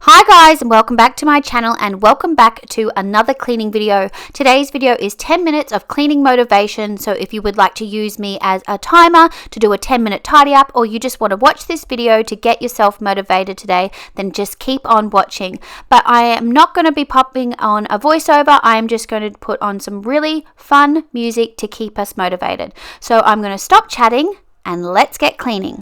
Hi guys, and welcome back to my channel and welcome back to another cleaning video. Today's video is 10 minutes of cleaning motivation. So if you would like to use me as a timer to do a 10-minute tidy up, or you just want to watch this video to get yourself motivated today, then just keep on watching. But I am not going to be popping on a voiceover. I am just going to put on some really fun music to keep us motivated. So I'm going to stop chatting and let's get cleaning.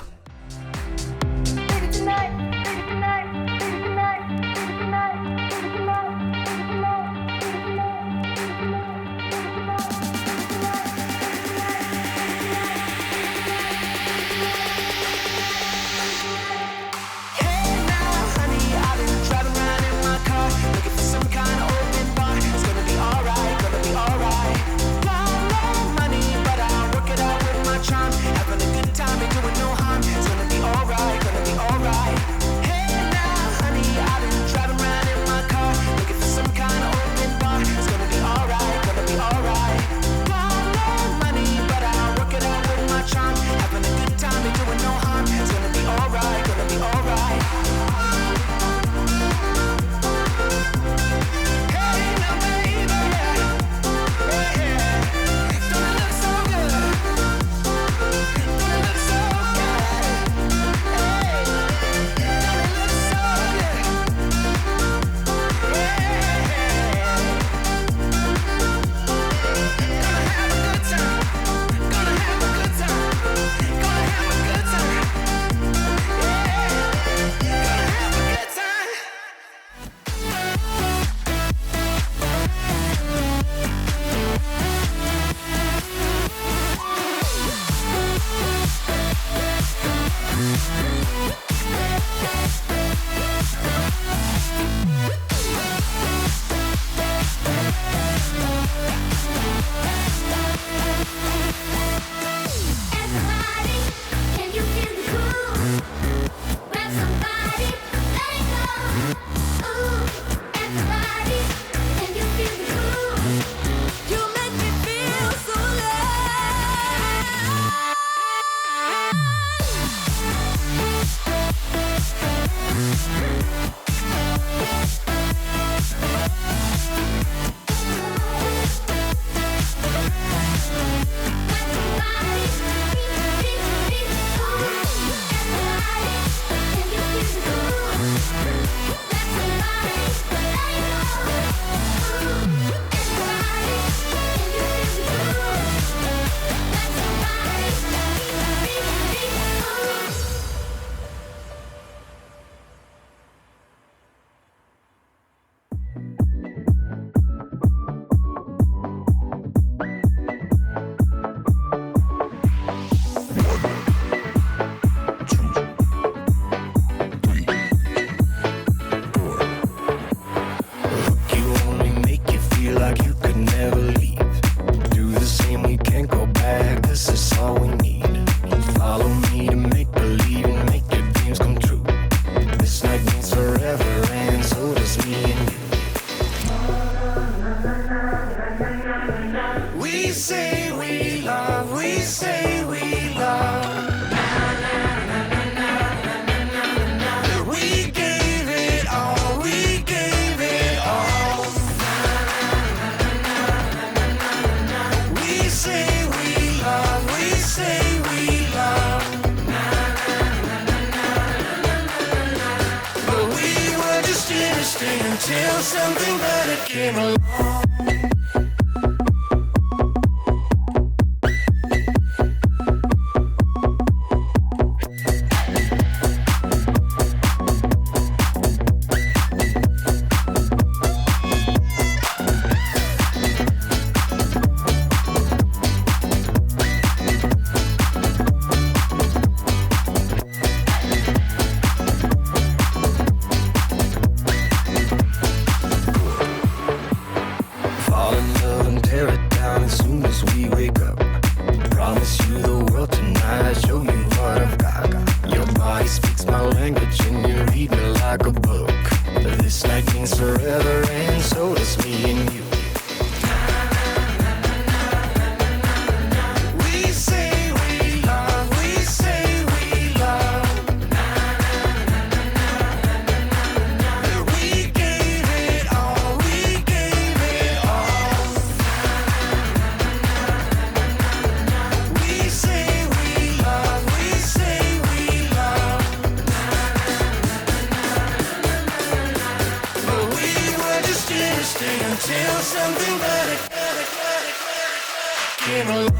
Until something better came along. everything until something better came along.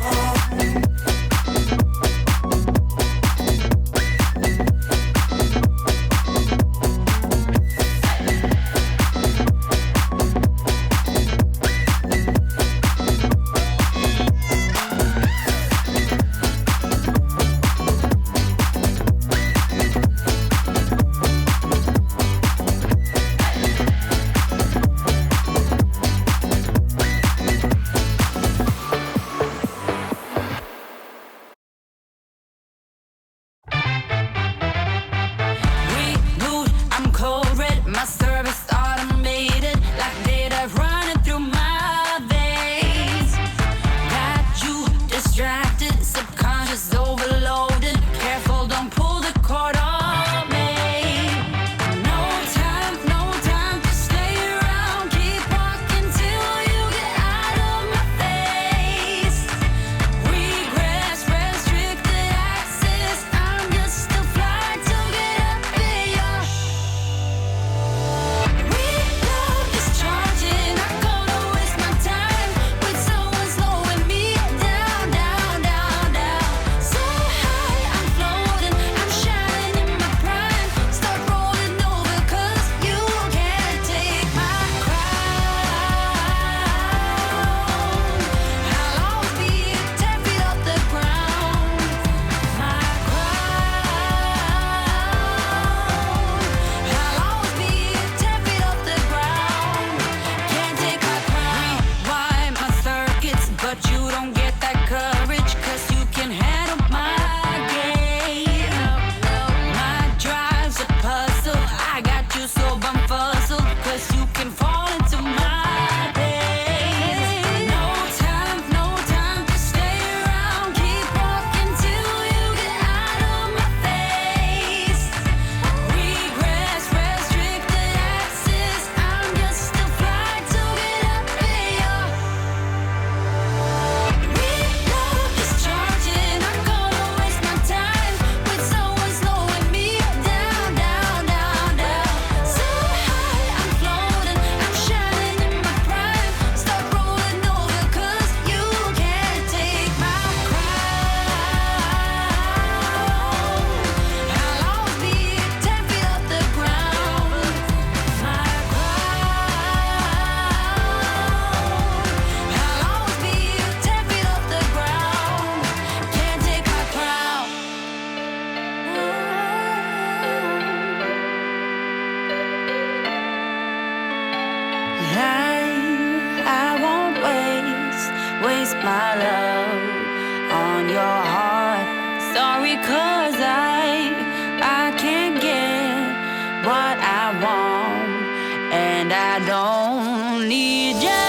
waste my love on your heart. Sorry, 'cause I can't get what I want, and I don't need you.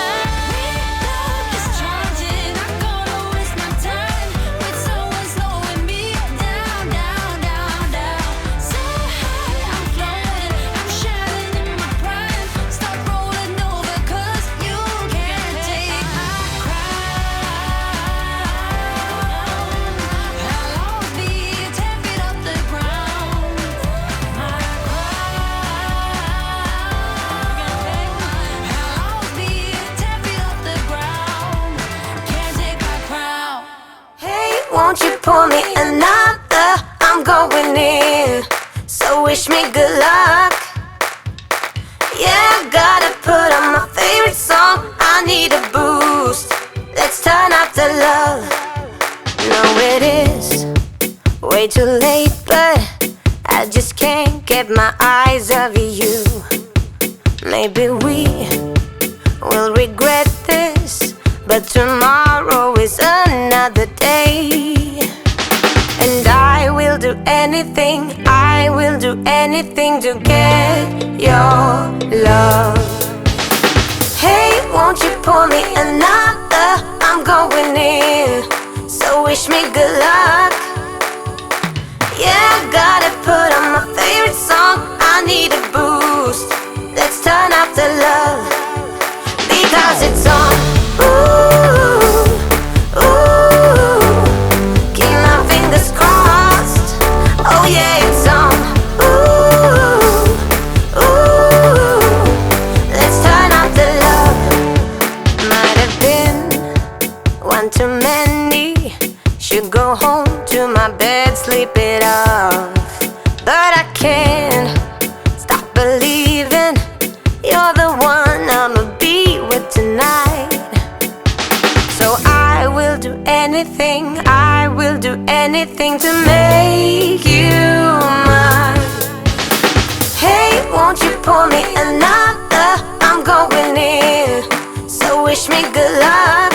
Won't you pour me another? I'm going in, so wish me good luck. Yeah, I gotta put on my favorite song. I need a boost. Let's turn up the love. No, it is way too late, but I just can't get my eyes off you. Maybe we will regret this, but tomorrow is another day. And I will do anything to get your love. Hey, won't you pour me another? I'm going in, so wish me good luck. Yeah, I gotta put on my favorite song. I need a boost. Let's turn up the love, because it's on. Ooh, ooh, keep my fingers crossed. Oh yeah, it's on. Ooh, ooh, let's turn up the love. anything to make you mine. Hey, won't you pour me another? I'm going in, so wish me good luck.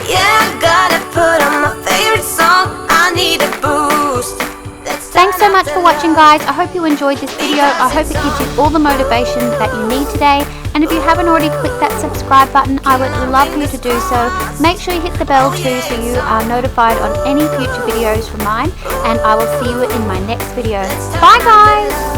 Yeah, gotta put on my favorite song. I need a boost. Thanks so much for watching, guys. I hope you enjoyed this video. I hope it gives you all the motivation that you need today. And if you haven't already clicked that subscribe button, I would love for you to do so. Make sure you hit the bell too so you are notified on any future videos from mine. And I will see you in my next video. Bye, guys!